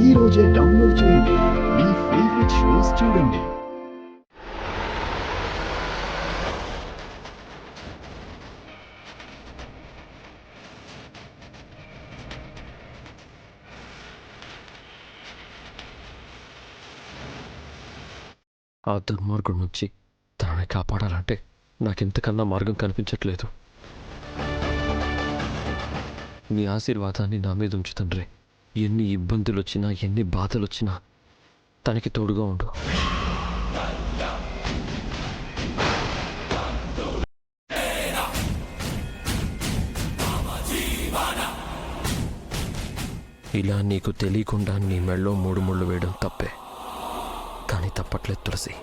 ఈ రోజే డౌన్లోడ్ చేయండి. మీ ఫేవరెట్ షోస్ చూడండి. ఆ దుర్మార్గుడి నుంచి తనని కాపాడాలంటే నాకింతకన్నా మార్గం కనిపించట్లేదు. నీ ఆశీర్వాదాన్ని నా మీద ఉంచు తండ్రి. ఎన్ని ఇబ్బందులు వచ్చినా, ఎన్ని బాధలు వచ్చినా తనకి తోడుగా ఉండు. ఇలా నీకు తెలియకుండా నీ మెళ్ళో 3 ముళ్ళు వేయడం తప్పే, కానీ తప్పట్లేదు తులసి.